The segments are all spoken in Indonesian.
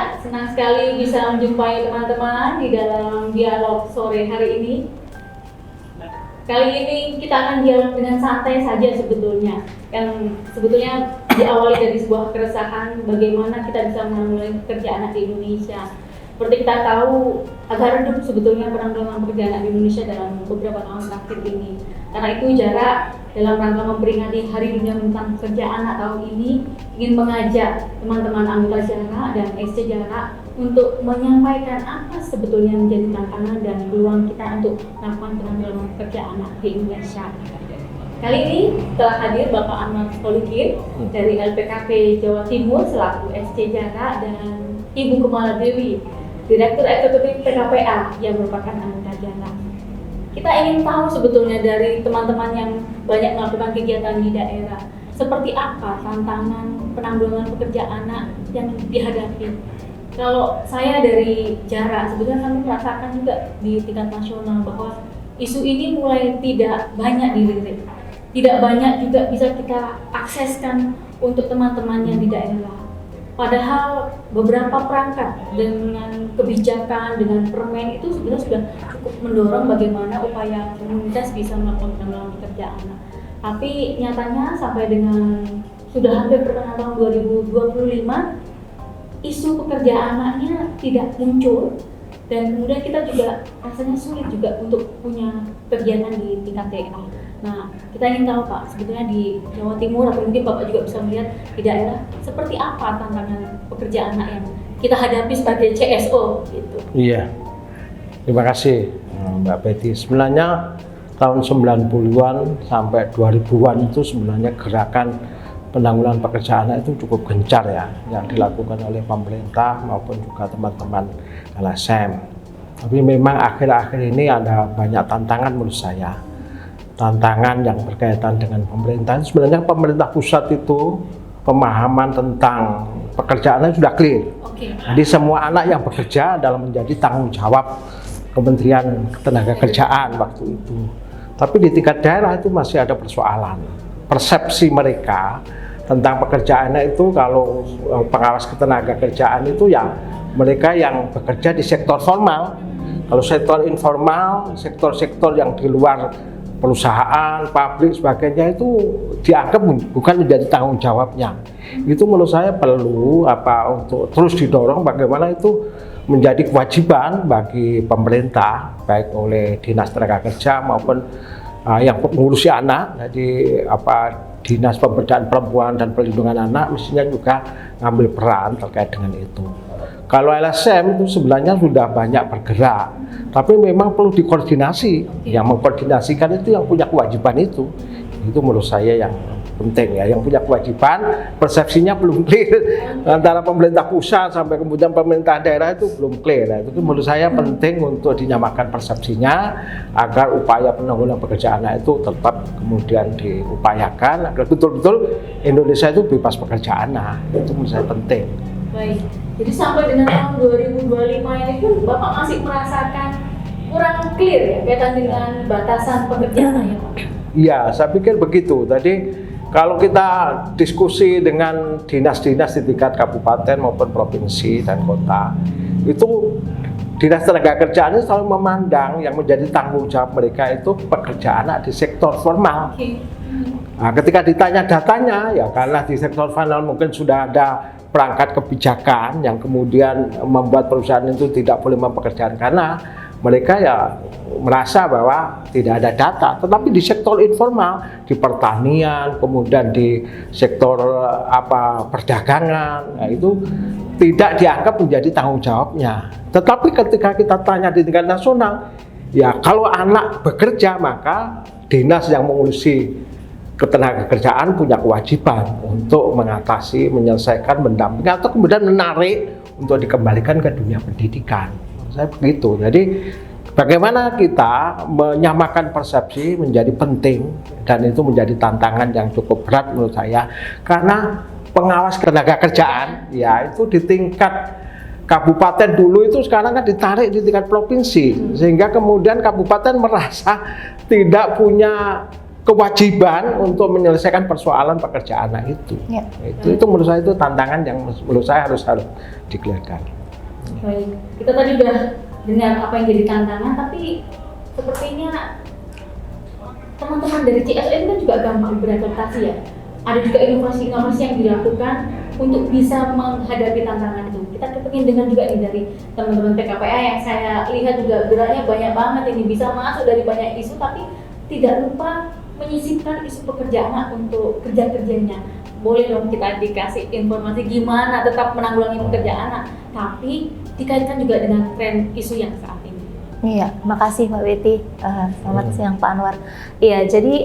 Ya, senang sekali bisa menjumpai teman-teman di dalam dialog sore hari ini. Kali ini kita akan dialog dengan santai saja sebetulnya. Yang sebetulnya diawali dari sebuah keresahan bagaimana kita bisa menanggulangi pekerja anak di Indonesia. Seperti kita tahu, agak redup sebetulnya penanggulangan pekerja anak di Indonesia dalam beberapa tahun terakhir ini. Karena itu jarak dalam rangka memperingati Hari Dunia tentang Pekerja Anak tahun ini ingin mengajak teman-teman anggota JARA dan SC JARA untuk menyampaikan apa sebetulnya menjadi tantangan dan peluang kita untuk melakukan penanggulangan pekerja anak di Indonesia. Kali ini telah hadir Bapak Ahmad Solikin dari LPKP Jawa Timur selaku SC JARA dan Ibu Kumala Dewi, Direktur Eksekutif PKPA yang merupakan anggota JARA. Kita ingin tahu sebetulnya dari teman-teman yang banyak melakukan kegiatan di daerah, seperti apa tantangan penanggulangan pekerja anak yang dihadapi. Kalau saya dari JARA, sebetulnya kami merasakan juga di tingkat nasional bahwa isu ini mulai tidak banyak dilirik, tidak banyak juga bisa kita akseskan untuk teman-teman yang di daerah. Padahal beberapa perangkat dengan kebijakan, dengan permen itu sebenarnya sudah cukup mendorong bagaimana upaya komunitas bisa melakukan penanggulangan pekerja anak. Tapi nyatanya sampai dengan sudah hampir pertengahan tahun 2025, isu pekerja anaknya tidak muncul, dan kemudian kita juga rasanya sulit juga untuk punya kegiatan di tingkat daerah. Nah, kita ingin tahu Pak, sebetulnya di Jawa Timur atau mungkin Bapak juga bisa melihat di daerah seperti apa tantangan pekerja anak yang kita hadapi sebagai CSO gitu. Iya, terima kasih Mbak Betty. Sebenarnya tahun 90-an sampai 2000-an itu sebenarnya gerakan penanggulangan pekerja anak itu cukup gencar ya, yang dilakukan oleh pemerintah maupun juga teman-teman LSM. Tapi memang akhir-akhir ini ada banyak tantangan menurut saya. Tantangan yang berkaitan dengan pemerintah. Sebenarnya pemerintah pusat itu pemahaman tentang pekerjaannya sudah clear. Jadi semua anak yang bekerja adalah menjadi tanggung jawab Kementerian Ketenagakerjaan waktu itu. Tapi di tingkat daerah itu masih ada persoalan. Persepsi mereka tentang pekerjaan itu, kalau pengawas ketenagakerjaan itu ya mereka yang bekerja di sektor formal. Kalau sektor informal, sektor-sektor yang di luar perusahaan, pabrik, sebagainya itu dianggap bukan menjadi tanggung jawabnya. Itu menurut saya perlu untuk terus didorong bagaimana itu menjadi kewajiban bagi pemerintah, baik oleh Dinas Tenaga Kerja maupun yang mengurusi anak. Jadi Dinas Pemberdayaan Perempuan dan Perlindungan Anak mestinya juga ngambil peran terkait dengan itu. Kalau LSM itu sebenarnya sudah banyak bergerak, tapi memang perlu dikoordinasi. Yang mengkoordinasikan itu yang punya kewajiban itu menurut saya yang penting ya. Yang punya kewajiban, persepsinya belum clear antara pemerintah pusat sampai kemudian pemerintah daerah itu belum clear. Itu menurut saya penting untuk dinyamakan persepsinya agar upaya penanggulangan pekerja anak itu tetap kemudian diupayakan agar betul-betul Indonesia itu bebas pekerja anak. Itu menurut saya penting. Baik, jadi sampai dengan tahun 2025 ini pun Bapak masih merasakan kurang clear ya kaitan dengan batasan pekerjaan ya Pak? Iya, saya pikir begitu. Tadi kalau kita diskusi dengan dinas-dinas di tingkat kabupaten maupun provinsi dan kota, itu Dinas Tenaga Kerjaan itu selalu memandang yang menjadi tanggung jawab mereka itu pekerja anak di sektor formal. Nah, ketika ditanya datanya, ya karena di sektor formal mungkin sudah ada perangkat kebijakan yang kemudian membuat perusahaan itu tidak boleh mempekerjakan karena mereka ya merasa bahwa tidak ada data. Tetapi di sektor informal, di pertanian, kemudian di sektor perdagangan, nah itu tidak dianggap menjadi tanggung jawabnya. Tetapi ketika kita tanya di tingkat nasional, ya kalau anak bekerja maka dinas yang mengurusi ketenagakerjaan punya kewajiban untuk mengatasi, menyelesaikan, mendampingi atau kemudian menarik untuk dikembalikan ke dunia pendidikan. Saya begitu. Jadi bagaimana kita menyamakan persepsi menjadi penting dan itu menjadi tantangan yang cukup berat menurut saya. Karena pengawas ketenagakerjaan ya itu di tingkat kabupaten dulu itu sekarang kan ditarik di tingkat provinsi sehingga kemudian kabupaten merasa tidak punya kewajiban untuk menyelesaikan persoalan pekerja anak itu. Ya. Itu menurut saya itu tantangan yang menurut saya harus dikeluarkan. Baik, kita tadi udah dengar apa yang jadi tantangan, tapi sepertinya teman-teman dari CSN kan juga gampang beradaptasi ya. Ada juga inovasi-inovasi yang dilakukan untuk bisa menghadapi tantangan itu. Kita ingin dengar juga nih dari teman-teman PKPA yang saya lihat juga geraknya banyak banget, ini bisa masuk dari banyak isu, tapi tidak lupa menyisipkan isu pekerja anak untuk kerja-kerjanya. Boleh dong kita dikasih informasi gimana tetap menanggulangi pekerja anak, tapi dikaitkan juga dengan tren isu yang saat ini. Iya, makasih Mbak Betty. Selamat siang Pak Anwar. Iya, jadi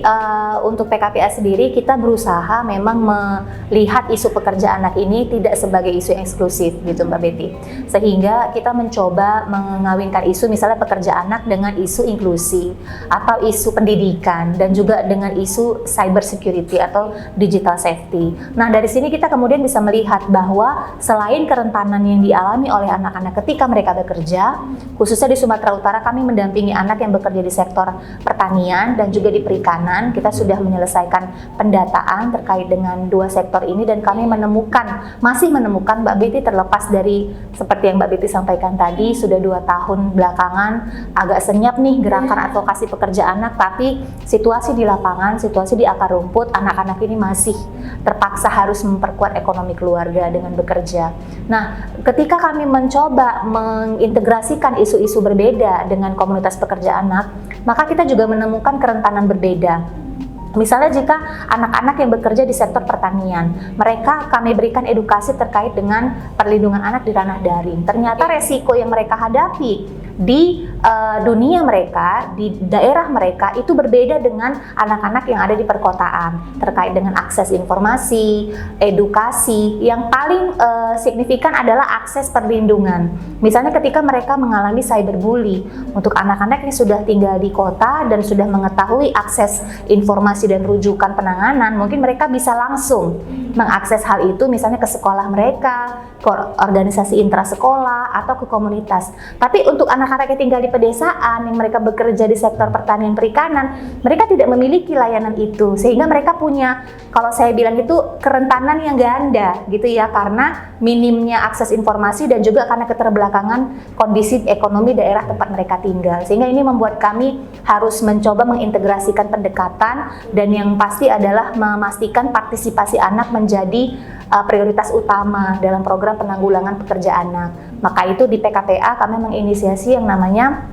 untuk PKPA sendiri kita berusaha memang melihat isu pekerja anak ini tidak sebagai isu yang eksklusif gitu Mbak Betty. Sehingga kita mencoba mengawinkan isu misalnya pekerja anak dengan isu inklusi atau isu pendidikan dan juga dengan isu cyber security atau digital safety. Nah, dari sini kita kemudian bisa melihat bahwa selain kerentanan yang dialami oleh anak-anak ketika mereka bekerja, khususnya di Sumatera Utara kami mendampingi anak yang bekerja di sektor pertanian dan juga di perikanan. Kita sudah menyelesaikan pendataan terkait dengan dua sektor ini dan kami masih menemukan Mbak Betty, terlepas dari seperti yang Mbak Betty sampaikan tadi, sudah 2 tahun belakangan agak senyap nih gerakan advokasi pekerja anak, tapi situasi di lapangan, situasi di akar rumput, anak-anak ini masih terpaksa harus memperkuat ekonomi keluarga dengan bekerja. Nah, ketika kami mencoba mengintegrasikan isu-isu berbeda dengan komunitas pekerja anak, maka kita juga menemukan kerentanan berbeda. Misalnya jika anak-anak yang bekerja di sektor pertanian, mereka kami berikan edukasi terkait dengan perlindungan anak di ranah daring. Ternyata resiko yang mereka hadapi di dunia mereka, di daerah mereka itu berbeda dengan anak-anak yang ada di perkotaan terkait dengan akses informasi, edukasi. Yang paling signifikan adalah akses perlindungan. Misalnya ketika mereka mengalami cyberbully, untuk anak-anak yang sudah tinggal di kota dan sudah mengetahui akses informasi dan rujukan penanganan, mungkin mereka bisa langsung mengakses hal itu misalnya ke sekolah mereka, ke organisasi intrasekolah atau ke komunitas. Tapi untuk anak-anak yang tinggal di pedesaan, yang mereka bekerja di sektor pertanian perikanan, mereka tidak memiliki layanan itu, sehingga mereka punya, kalau saya bilang itu kerentanan yang ganda gitu ya, karena minimnya akses informasi dan juga karena keterbelakangan kondisi ekonomi daerah tempat mereka tinggal. Sehingga ini membuat kami harus mencoba mengintegrasikan pendekatan, dan yang pasti adalah memastikan partisipasi anak menjadi prioritas utama dalam program penanggulangan pekerja anak. Maka itu di PKPA kami menginisiasi yang namanya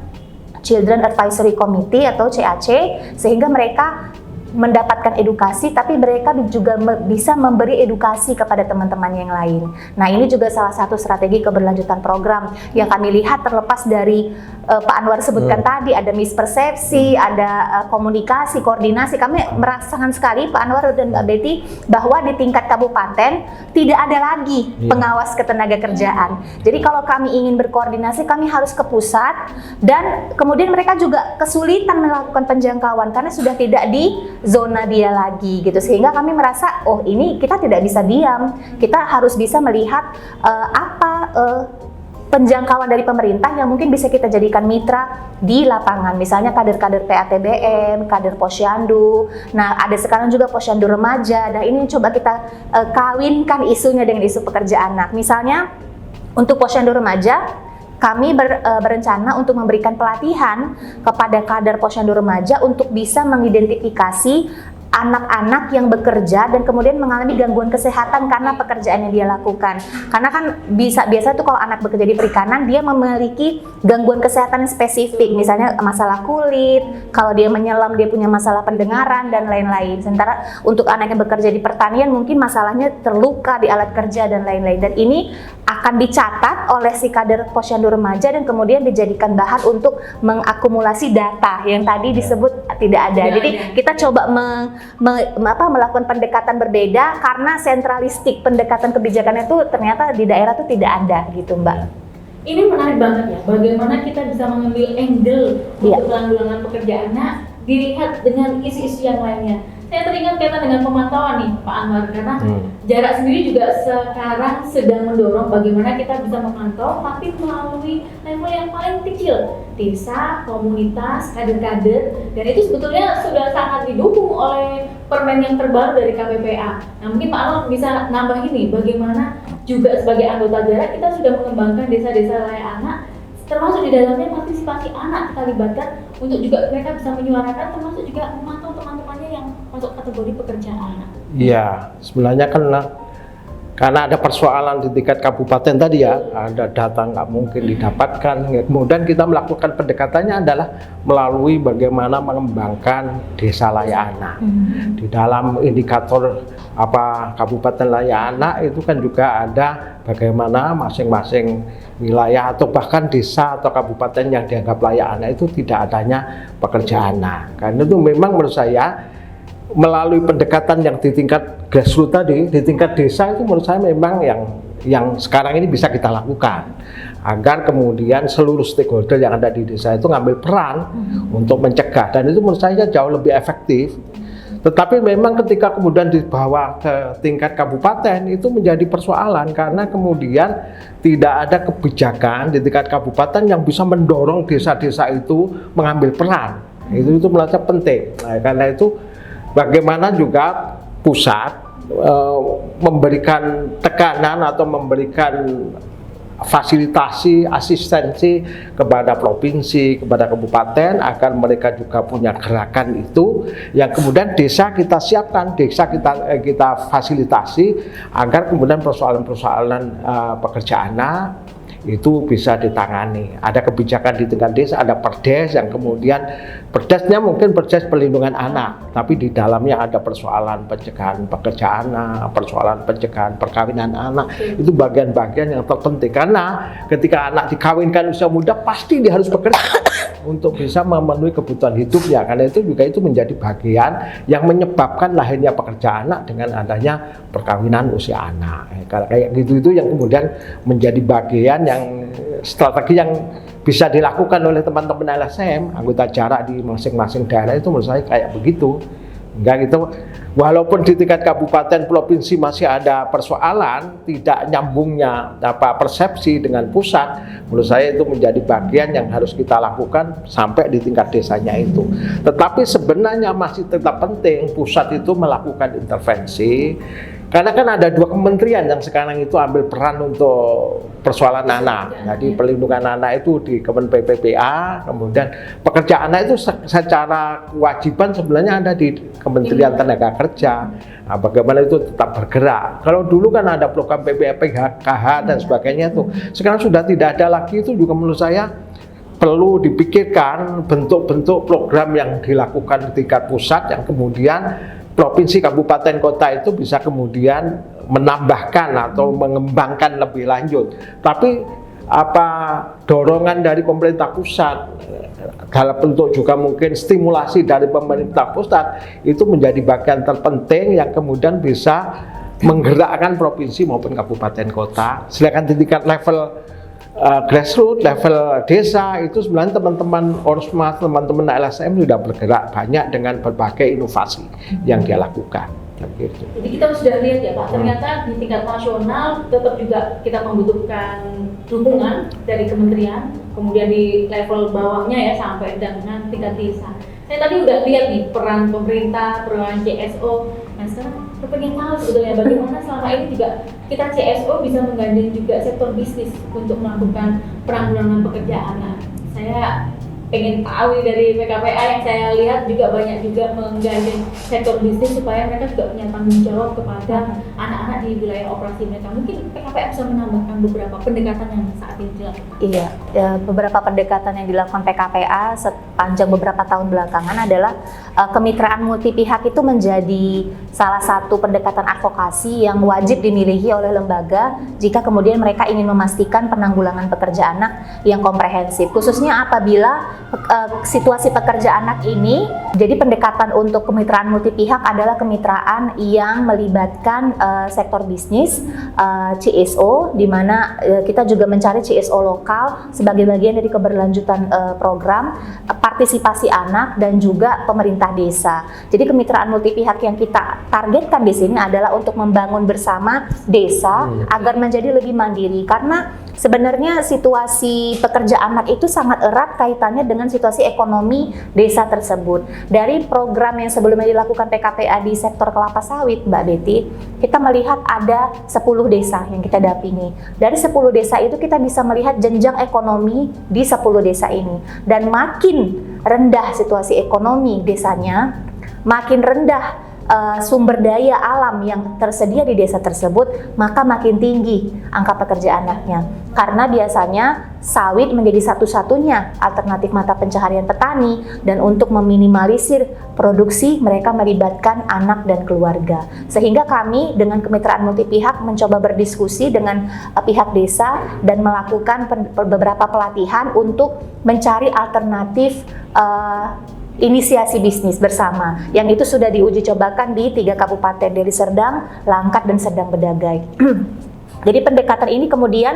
Children Advisory Committee atau CAC, sehingga mereka mendapatkan edukasi, tapi mereka juga bisa memberi edukasi kepada teman-teman yang lain. Nah, ini juga salah satu strategi keberlanjutan program yang kami lihat, terlepas dari Pak Anwar sebutkan tadi, ada mispersepsi, ada komunikasi, koordinasi. Kami merasakan sekali Pak Anwar dan Mbak Betty bahwa di tingkat kabupaten tidak ada lagi pengawas ketenaga kerjaan. Jadi kalau kami ingin berkoordinasi, kami harus ke pusat, dan kemudian mereka juga kesulitan melakukan penjangkauan karena sudah tidak di zona dia lagi gitu, sehingga kami merasa ini kita tidak bisa diam, kita harus bisa melihat penjangkauan dari pemerintah yang mungkin bisa kita jadikan mitra di lapangan, misalnya kader-kader PATBM, kader Posyandu. Nah, ada sekarang juga Posyandu remaja. Nah, ini coba kita kawinkan isunya dengan isu pekerja anak. Misalnya untuk Posyandu remaja, kami berencana untuk memberikan pelatihan kepada kader Posyandu remaja untuk bisa mengidentifikasi anak-anak yang bekerja dan kemudian mengalami gangguan kesehatan karena pekerjaan yang dia lakukan. Karena kan biasa tuh kalau anak bekerja di perikanan, dia memiliki gangguan kesehatan yang spesifik, misalnya masalah kulit, kalau dia menyelam dia punya masalah pendengaran dan lain-lain. Sementara untuk anak yang bekerja di pertanian mungkin masalahnya terluka di alat kerja dan lain-lain. Dan ini akan dicatat oleh si kader Posyandu remaja dan kemudian dijadikan bahan untuk mengakumulasi data yang tadi disebut tidak ada. Jadi kita coba melakukan pendekatan berbeda karena sentralistik pendekatan kebijakannya itu ternyata di daerah itu tidak ada gitu, Mbak. Ini menarik banget ya, bagaimana kita bisa mengambil angle untuk penanggulangan pekerja anak dilihat dengan isu-isu yang lainnya. Saya teringat kaitan dengan pemantauan nih Pak Anwar, karena jarak sendiri juga sekarang sedang mendorong bagaimana kita bisa memantau tapi melalui level yang paling kecil, desa, komunitas, kader-kader, dan itu sebetulnya sudah sangat didukung oleh permen yang terbaru dari KPPA. Nah mungkin Pak Anwar bisa nambah ini, bagaimana juga sebagai anggota daerah kita sudah mengembangkan desa-desa layak anak, termasuk di dalamnya partisipasi anak kita libatkan untuk juga mereka bisa menyuarakan, termasuk juga memantau teman-temannya yang masuk kategori pekerjaan anak. Iya, sebenarnya karena ada persoalan di tingkat kabupaten tadi ya, ada data nggak mungkin didapatkan. Kemudian kita melakukan pendekatannya adalah melalui bagaimana mengembangkan desa layak anak. Di dalam indikator kabupaten layak anak itu kan juga ada bagaimana masing-masing wilayah atau bahkan desa atau kabupaten yang dianggap layak anak itu tidak adanya pekerjaan anak. Karena itu memang menurut saya melalui pendekatan yang di tingkat grassroots tadi, di tingkat desa itu menurut saya memang yang sekarang ini bisa kita lakukan agar kemudian seluruh stakeholder yang ada di desa itu ngambil peran untuk mencegah, dan itu menurut saya jauh lebih efektif. Tetapi memang ketika kemudian dibawa ke tingkat kabupaten itu menjadi persoalan karena kemudian tidak ada kebijakan di tingkat kabupaten yang bisa mendorong desa-desa itu mengambil peran. Itu menurut saya penting. Nah, karena itu bagaimana juga pusat memberikan tekanan atau memberikan fasilitasi, asistensi kepada provinsi, kepada kabupaten agar mereka juga punya gerakan itu yang kemudian desa kita siapkan, desa kita fasilitasi agar kemudian persoalan-persoalan pekerjaan anak itu bisa ditangani. Ada kebijakan di tingkat desa, ada perdes yang kemudian perdesnya mungkin perdes perlindungan anak, tapi di dalamnya ada persoalan pencegahan pekerjaan anak, persoalan pencegahan perkawinan anak. Itu bagian-bagian yang terpenting karena ketika anak dikawinkan usia muda pasti dia harus bekerja untuk bisa memenuhi kebutuhan hidupnya. Karena itu juga itu menjadi bagian yang menyebabkan lahirnya pekerjaan anak dengan adanya perkawinan usia anak. Kayak gitu itu yang kemudian menjadi bagian yang strategi yang bisa dilakukan oleh teman-teman LSM, anggota jarak di masing-masing daerah itu menurut saya kayak begitu. Enggak gitu, walaupun di tingkat kabupaten provinsi masih ada persoalan tidak nyambungnya persepsi dengan pusat, menurut saya itu menjadi bagian yang harus kita lakukan sampai di tingkat desanya itu. Tetapi sebenarnya masih tetap penting pusat itu melakukan intervensi. Karena kan ada dua kementerian yang sekarang itu ambil peran untuk persoalan anak. Jadi perlindungan anak itu di Kemen PPPA, kemudian pekerjaan anak itu secara kewajiban sebenarnya ada di Kementerian Tenaga Kerja. Nah, bagaimana itu tetap bergerak. Kalau dulu kan ada program PPKH dan sebagainya itu. Sekarang sudah tidak ada lagi, itu juga menurut saya perlu dipikirkan bentuk-bentuk program yang dilakukan di tingkat pusat yang kemudian provinsi, kabupaten, kota itu bisa kemudian menambahkan atau mengembangkan lebih lanjut. Tapi dorongan dari pemerintah pusat dalam bentuk juga mungkin stimulasi dari pemerintah pusat itu menjadi bagian terpenting yang kemudian bisa menggerakkan provinsi maupun kabupaten kota. Sedangkan di tingkat level grassroots, level desa itu sebenarnya teman-teman Ormas, teman-teman LSM sudah bergerak banyak dengan berbagai inovasi yang dia lakukan. Gitu. Jadi kita sudah lihat ya Pak, ternyata di tingkat nasional tetap juga kita membutuhkan dukungan dari kementerian, kemudian di level bawahnya ya sampai dengan tingkat desa. Saya tadi udah lihat nih peran pemerintah, peran CSO. Nah sekarang saya pengen tahu sebetulnya bagaimana selama ini juga kita CSO bisa menggandeng juga sektor bisnis untuk melakukan penanggulangan pekerjaan. Nah, saya pengen tahu dari PKPA yang saya lihat juga banyak juga menggandeng sektor bisnis supaya mereka juga punya tanggung jawab kepada anak-anak di wilayah operasi mereka. Mungkin PKPA bisa menambahkan beberapa pendekatan yang saat ini dilakukan. Iya, beberapa pendekatan yang dilakukan PKPA sepanjang beberapa tahun belakangan adalah kemitraan multi pihak itu menjadi salah satu pendekatan advokasi yang wajib dimiliki oleh lembaga jika kemudian mereka ingin memastikan penanggulangan pekerjaan anak yang komprehensif, khususnya apabila situasi pekerja anak ini, jadi pendekatan untuk kemitraan multi pihak adalah kemitraan yang melibatkan sektor bisnis, CSO, di mana kita juga mencari CSO lokal sebagai bagian dari keberlanjutan program partisipasi anak dan juga pemerintah desa. Jadi kemitraan multi pihak yang kita targetkan di sini adalah untuk membangun bersama desa agar menjadi lebih mandiri, karena sebenarnya situasi pekerja anak itu sangat erat kaitannya dengan situasi ekonomi desa tersebut. Dari program yang sebelumnya dilakukan PKPA di sektor kelapa sawit, Mbak Betty, kita melihat ada 10 desa yang kita dampingi. Dari 10 desa itu kita bisa melihat jenjang ekonomi di 10 desa ini. Dan makin rendah situasi ekonomi desanya, makin rendah sumber daya alam yang tersedia di desa tersebut, maka makin tinggi angka pekerja anaknya. Karena biasanya sawit menjadi satu-satunya alternatif mata pencaharian petani, dan untuk meminimalisir produksi mereka melibatkan anak dan keluarga. Sehingga kami dengan kemitraan multi pihak mencoba berdiskusi dengan pihak desa dan melakukan beberapa pelatihan untuk mencari alternatif inisiasi bisnis bersama, yang itu sudah diuji cobakan di 3 kabupaten, Deli Serdang, Langkat, dan Serdang Bedagai. Jadi pendekatan ini kemudian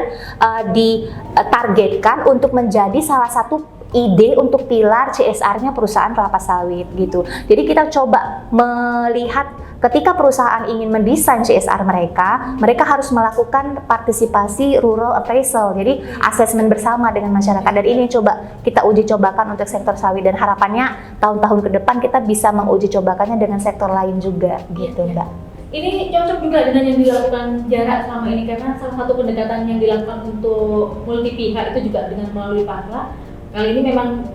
ditargetkan untuk menjadi salah satu ide untuk pilar CSR-nya perusahaan kelapa sawit gitu. Jadi kita coba melihat ketika perusahaan ingin mendesain CSR mereka harus melakukan partisipasi rural appraisal, jadi asesmen bersama dengan masyarakat, dan ini coba kita uji cobakan untuk sektor sawit, dan harapannya tahun-tahun ke depan kita bisa menguji cobakannya dengan sektor lain juga gitu, Mbak. Ini cocok juga dengan yang dilakukan jarak selama ini, karena salah satu pendekatan yang dilakukan untuk multi pihak itu juga dengan melalui Pakla. Kali ini memang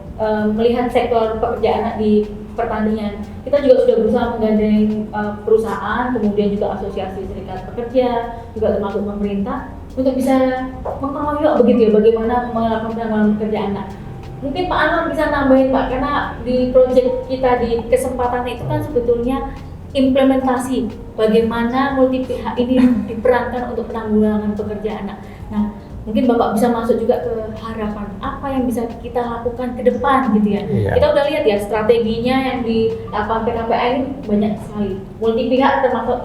melihat sektor pekerja anak di pertanian. Kita juga sudah berusaha menggandeng perusahaan, kemudian juga asosiasi serikat pekerja, juga termasuk pemerintah, untuk bisa mengelola begitu ya, bagaimana melakukan penanggulangan pekerja anak. Mungkin Pak Anwar bisa nambahin Pak, karena di proyek kita di kesempatan itu kan sebetulnya implementasi bagaimana multi pihak ini diperankan untuk penanggulangan pekerja anak. Nah, mungkin Bapak bisa masuk juga ke harapan apa yang bisa kita lakukan ke depan gitu ya. Kita udah lihat ya strateginya yang dilakukan PKPA ini banyak sekali. Multi pihak termasuk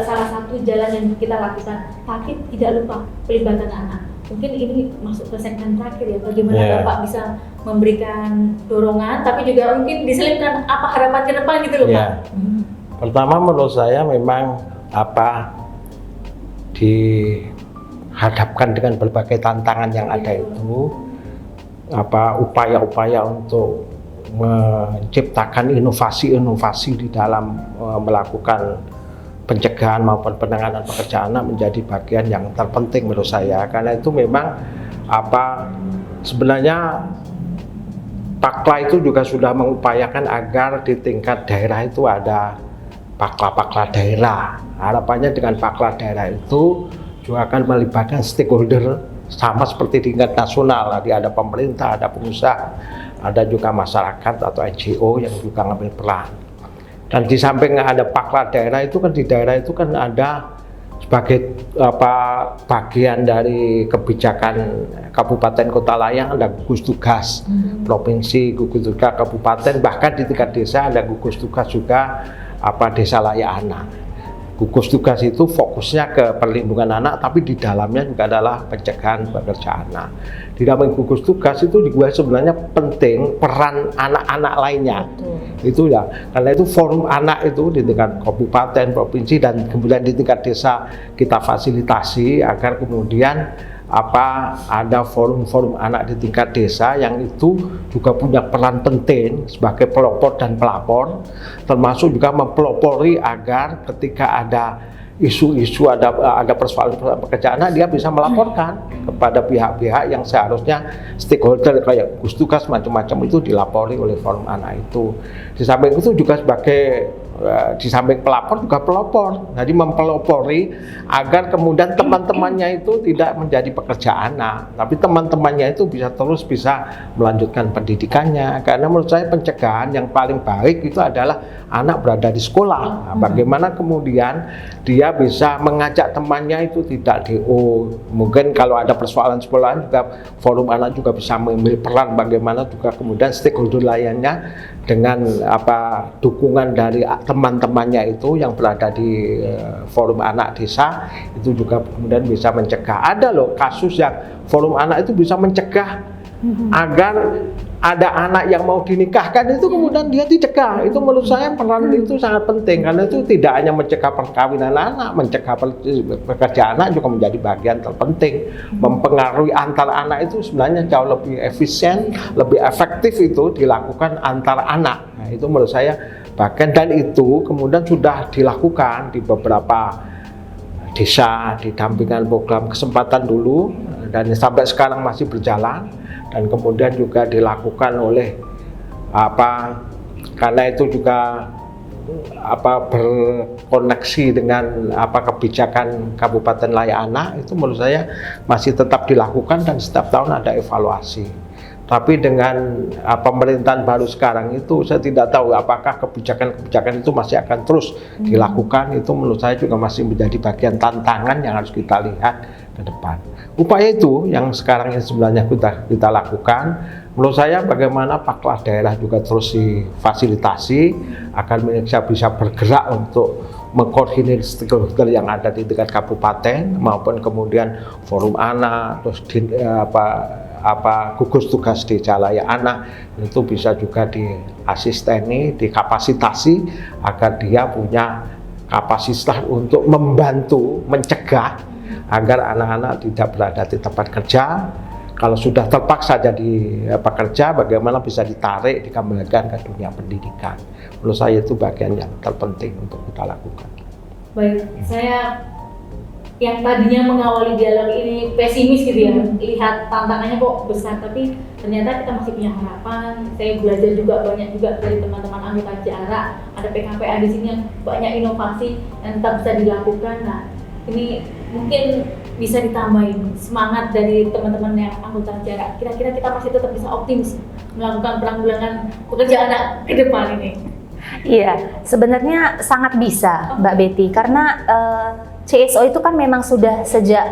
salah satu jalan yang kita lakukan, tapi tidak lupa pelibatan anak. Mungkin ini masuk ke segmen terakhir ya, bagaimana Bapak bisa memberikan dorongan, tapi juga mungkin diselipkan apa harapan ke depan gitu loh Pak. Pertama menurut saya memang dihadapkan dengan berbagai tantangan yang ada itu, upaya-upaya untuk menciptakan inovasi-inovasi di dalam melakukan pencegahan maupun penanganan pekerja anak menjadi bagian yang terpenting menurut saya. Karena itu memang sebenarnya Pakla itu juga sudah mengupayakan agar di tingkat daerah itu ada Pakla daerah. Harapannya dengan Pakla daerah itu juga akan melibatkan stakeholder sama seperti di tingkat nasional. Tadi ada pemerintah, ada pengusaha, ada juga masyarakat atau NGO yang juga ngambil peran. Dan di samping ada Pakla daerah itu kan, di daerah itu kan ada sebagai bagian dari kebijakan kabupaten kota layang, ada gugus tugas provinsi, gugus tugas kabupaten, bahkan di tingkat desa ada gugus tugas juga desa layak anak. Gugus tugas itu fokusnya ke perlindungan anak, tapi di dalamnya juga adalah pencegahan pekerja anak. Di dalam gugus tugas itu juga sebenarnya penting peran anak-anak lainnya. Itu ya, karena itu forum anak itu di tingkat kabupaten, provinsi, dan kemudian di tingkat desa kita fasilitasi agar kemudian ada forum-forum anak di tingkat desa yang itu juga punya peran penting sebagai pelopor dan pelapor, termasuk juga mempelopori agar ketika ada isu-isu, ada persoalan pekerjaan anak, dia bisa melaporkan kepada pihak-pihak yang seharusnya stakeholder kayak gugus tugas macam-macam itu dilapori oleh forum anak itu. Di samping itu juga sebagai di samping pelapor juga pelopor, jadi mempelopori agar kemudian teman-temannya itu tidak menjadi pekerja anak, tapi teman-temannya itu bisa melanjutkan pendidikannya. Karena menurut saya pencegahan yang paling baik itu adalah anak berada di sekolah. Nah, bagaimana kemudian dia bisa mengajak temannya itu tidak DO. Mungkin kalau ada persoalan sekolahan juga forum anak juga bisa mengambil peran bagaimana juga kemudian stakeholder lainnya dengan dukungan dari teman-temannya itu yang berada di forum anak desa itu juga kemudian bisa mencegah. Ada loh kasus yang forum anak itu bisa mencegah agar ada anak yang mau dinikahkan itu kemudian dia dicegah. Itu menurut saya peran itu sangat penting karena itu tidak hanya mencegah perkawinan anak, mencegah pekerjaan anak juga menjadi bagian terpenting. Mempengaruhi antar anak itu sebenarnya jauh lebih efisien, lebih efektif itu dilakukan antar anak. Nah, itu menurut saya bagian dan itu kemudian sudah dilakukan di beberapa desa di dampingan program kesempatan dulu dan sampai sekarang masih berjalan. Dan kemudian juga dilakukan oleh karena itu juga berkoneksi dengan kebijakan Kabupaten Layana itu menurut saya masih tetap dilakukan dan setiap tahun ada evaluasi. Tapi dengan pemerintahan baru sekarang itu saya tidak tahu apakah kebijakan-kebijakan itu masih akan terus dilakukan. Itu menurut saya juga masih menjadi bagian tantangan yang harus kita lihat ke depan. Upaya itu yang sekarang ini sebenarnya kita lakukan. Menurut saya bagaimana Paklas daerah juga terus difasilitasi agar Indonesia bisa bergerak untuk mengkoordinir stakeholder yang ada di tingkat kabupaten maupun kemudian forum anak, terus gugus tugas desa Laya Anak itu bisa juga diasisteni, dikapasitasi agar dia punya kapasitas untuk membantu mencegah agar anak-anak tidak berada di tempat kerja. Kalau sudah terpaksa jadi pekerja, bagaimana bisa ditarik, dikembalikan ke dunia pendidikan. Menurut saya itu bagian yang terpenting untuk kita lakukan. Baik, saya yang tadinya mengawali dialog ini pesimis gitu ya, lihat tantangannya kok besar, tapi ternyata kita masih punya harapan. Saya belajar juga banyak juga dari teman-teman anggota jarak, ada PKPA di sini yang banyak inovasi yang tetap bisa dilakukan. Nah, ini mungkin bisa ditambahin semangat dari teman-teman yang anggota jarak. Kira-kira kita masih tetap bisa optimis melakukan penanggulangan pekerjaan anak ke depan ini. Iya, sebenarnya sangat bisa, Mbak Betty, karena CSO itu kan memang sudah sejak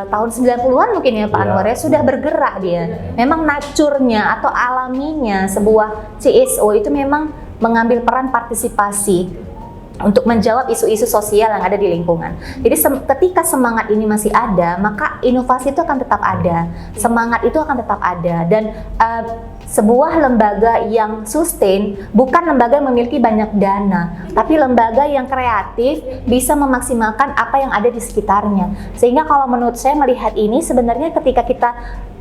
tahun 90-an mungkin ya Pak Anwar ya, sudah bergerak dia. Memang naturnya atau alaminya sebuah CSO itu memang mengambil peran partisipasi untuk menjawab isu-isu sosial yang ada di lingkungan. Jadi ketika semangat ini masih ada, maka inovasi itu akan tetap ada, semangat itu akan tetap ada, dan sebuah lembaga yang sustain bukan lembaga yang memiliki banyak dana, tapi lembaga yang kreatif bisa memaksimalkan apa yang ada di sekitarnya. Sehingga kalau menurut saya melihat ini sebenarnya ketika kita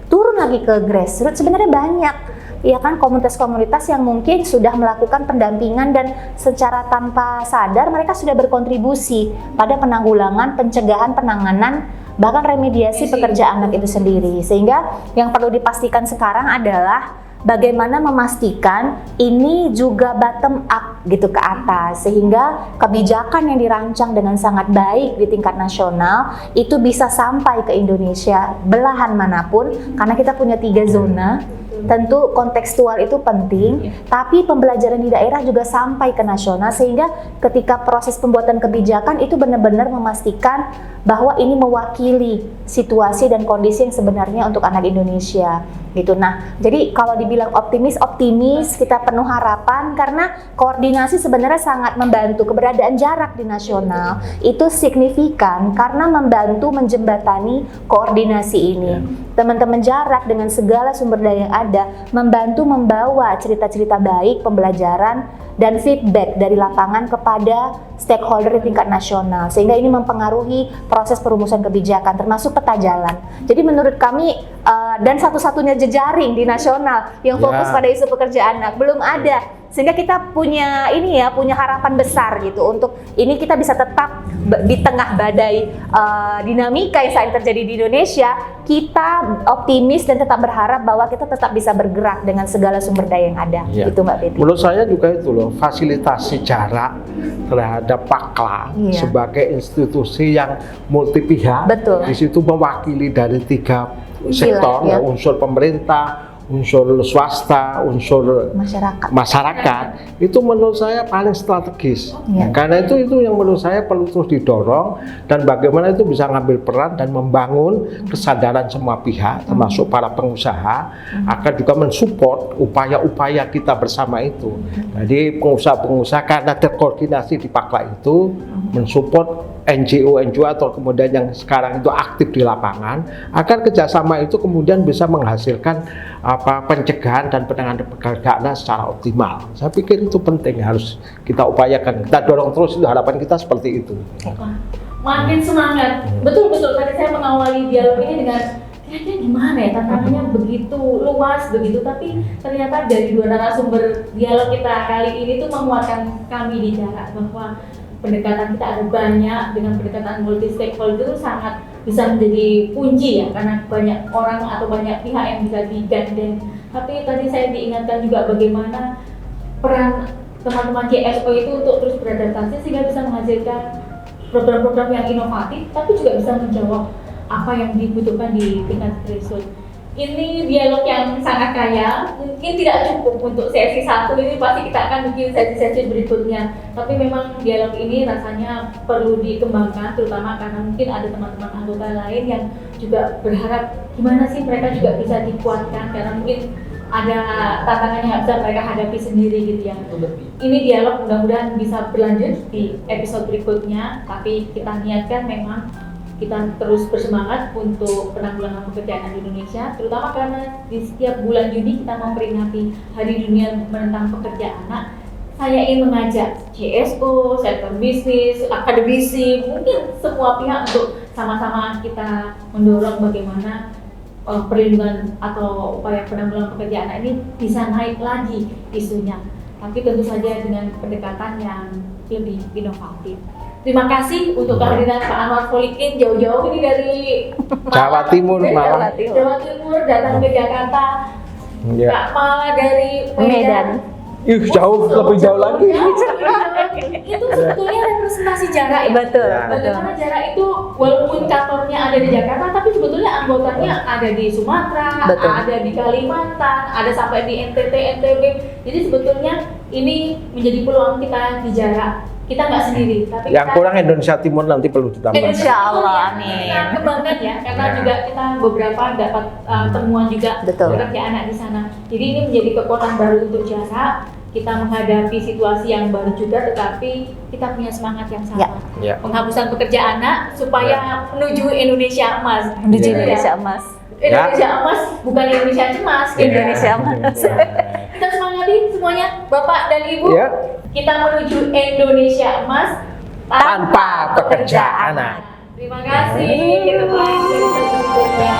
turun lagi ke grassroots sebenarnya banyak ya kan komunitas-komunitas yang mungkin sudah melakukan pendampingan dan secara tanpa sadar mereka sudah berkontribusi pada penanggulangan, pencegahan, penanganan, bahkan remediasi pekerjaan anak itu sendiri. Sehingga yang perlu dipastikan sekarang adalah bagaimana memastikan ini juga bottom up gitu ke atas, sehingga kebijakan yang dirancang dengan sangat baik di tingkat nasional itu bisa sampai ke Indonesia belahan manapun, karena kita punya 3 zona. Tentu kontekstual itu penting, tapi pembelajaran di daerah juga sampai ke nasional, sehingga ketika proses pembuatan kebijakan itu benar-benar memastikan bahwa ini mewakili situasi dan kondisi yang sebenarnya untuk anak Indonesia gitu. Nah, jadi kalau dibilang optimis, kita penuh harapan karena koordinasi sebenarnya sangat membantu. Keberadaan jarak di nasional itu signifikan karena membantu menjembatani koordinasi ini. Teman-teman jarak dengan segala sumber daya yang ada membantu membawa cerita-cerita baik, pembelajaran dan feedback dari lapangan kepada stakeholder di tingkat nasional, sehingga ini mempengaruhi proses perumusan kebijakan termasuk peta jalan. Jadi menurut kami dan satu-satunya jejaring di nasional yang fokus pada isu pekerjaan anak belum ada, sehingga kita punya harapan besar gitu untuk ini kita bisa tetap di tengah badai dinamika yang saat ini terjadi di Indonesia, kita optimis dan tetap berharap bahwa kita tetap bisa bergerak dengan segala sumber daya yang ada. Gitu Mbak Betty. Menurut saya juga itu loh, fasilitasi jarak terhadap Pakla sebagai institusi yang multi pihak. Betul. Di situ mewakili dari 3 sektor, unsur pemerintah, unsur swasta, unsur masyarakat itu menurut saya paling strategis. Iya. Karena itu yang menurut saya perlu terus didorong, dan bagaimana itu bisa ngambil peran dan membangun kesadaran semua pihak termasuk para pengusaha agar juga mensupport upaya-upaya kita bersama itu. Jadi pengusaha-pengusaha karena terkoordinasi di Pakla itu mensupport NGO atau kemudian yang sekarang itu aktif di lapangan agar kerjasama itu kemudian bisa menghasilkan pencegahan dan penanganan pekerjaan secara optimal. Saya pikir itu penting, harus kita upayakan, kita dorong terus, itu harapan kita seperti itu. Makin semangat, betul-betul tadi saya mengawali dialog ini dengan kayaknya gimana ya, tantangannya begitu luas begitu, tapi ternyata dari dua narasumber dialog kita kali ini tuh menguatkan kami di Jarak bahwa pendekatan kita ada banyak, dengan pendekatan multi stakeholder itu sangat bisa menjadi kunci ya, karena banyak orang atau banyak pihak yang bisa digandeng. Tapi tadi saya diingatkan juga bagaimana peran teman-teman JSO itu untuk terus beradaptasi sehingga bisa menghasilkan program-program yang inovatif, tapi juga bisa menjawab apa yang dibutuhkan di tingkat threshold. Ini dialog yang sangat kaya, mungkin tidak cukup untuk sesi 1 ini, pasti kita akan bikin sesi-sesi berikutnya. Tapi memang dialog ini rasanya perlu dikembangkan, terutama karena mungkin ada teman-teman anggota lain yang juga berharap gimana sih mereka juga bisa dikuatkan, karena mungkin ada tantangan yang bisa mereka hadapi sendiri gitu ya. Ini dialog mudah-mudahan bisa berlanjut di episode berikutnya, tapi kita niatkan memang kita terus bersemangat untuk penanggulangan pekerjaan di Indonesia, terutama karena di setiap bulan Juni kita memperingati Hari Dunia Menentang Pekerja Anak. Saya ingin mengajak CSO, sektor bisnis, akademisi, mungkin semua pihak untuk sama-sama kita mendorong bagaimana perlindungan atau upaya penanggulangan pekerja anak ini bisa naik lagi isunya, tapi tentu saja dengan pendekatan yang lebih inovatif. Terima kasih untuk kehadiran Pak Anwar Solikin jauh-jauh ini dari Jawa Timur, Malang. Jawa Timur datang ke Jakarta. Ya. Kak Mala dari Medan. Jauh, lebih jauh lagi. Itu sebetulnya representasi Jarak ya. Betul. Bagaimana Jarak itu walaupun kantornya ada di Jakarta, tapi sebetulnya anggotanya ada di Sumatera, Betul. ada di Kalimantan, ada sampai di NTT, NTB. Jadi sebetulnya ini menjadi peluang kita di Jarak. Kita nggak sendiri, tapi Yang kita kurang Indonesia Timur nanti perlu ditambah. Insya Allah, amin. Kita kembangkan ya, karena Ya. juga kita beberapa dapat temuan juga Betul. pekerja anak di sana. Jadi ini menjadi kekuatan baru untuk Jarak. Kita menghadapi situasi yang baru juga, tetapi kita punya semangat yang sama. Ya. Penghapusan pekerja anak supaya menuju Indonesia emas. Menuju Gitu ya. Indonesia emas. Indonesia emas, bukan Indonesia cemas. Ya. Indonesia emas. Kita semangati semuanya, Bapak dan Ibu. Ya. Kita menuju Indonesia emas Tanpa pekerja anak. Terima kasih. Kita lanjut berikutnya.